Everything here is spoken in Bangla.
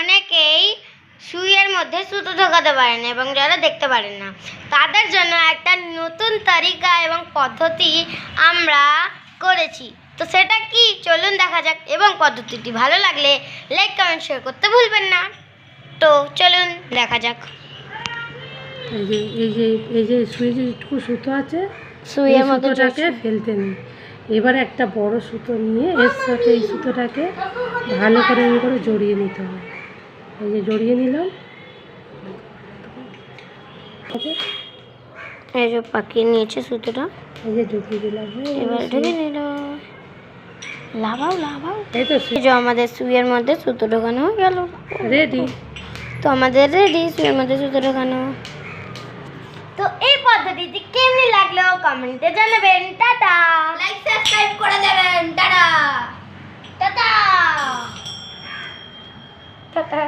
অনেকেই সুইয়ের মধ্যে সুতো ঢোকাতে পারেন এবং যারা দেখতে পারেন না তাদের জন্য একটা নতুন তরিকা এবং পদ্ধতি আমরা করেছি। তো সেটা কি চলুন দেখা যাক, এবং পদ্ধতিটি ভালো লাগলে লাইক কমেন্ট শেয়ার করতে ভুলবেন না। তো চলুন দেখা যাক। এই যে সুইয়ে যেটুকু সুতো আছে সুইয়ের মধ্যে সুতোটাকে ফেলতে নেই। এবার একটা বড় সুতো নিয়ে এর সাথে এই সুতোটাকে ভালো করে জড়িয়ে নিতে হবে। এই যে জড়িয়ে নিলাম, এই যে পাকিয়ে নিয়েছে সুতোটা, এই যে ঢুকিয়ে দিলাম। এবার ঢুকে নিল, লাভাও লাভাও। এই তো যে আমাদের সুইয়ের মধ্যে সুতো ঢোকানো হয়ে গেল, রেডি। তো আমাদের রেডি সুইয়ের মধ্যে সুতো ঢোকানো। তো এই পদ্ধতিটি কেমন লাগলো কমেন্টে জানাবেন। টাটা, লাইক সাবস্ক্রাইব করে দেবেন। Tata tata tata.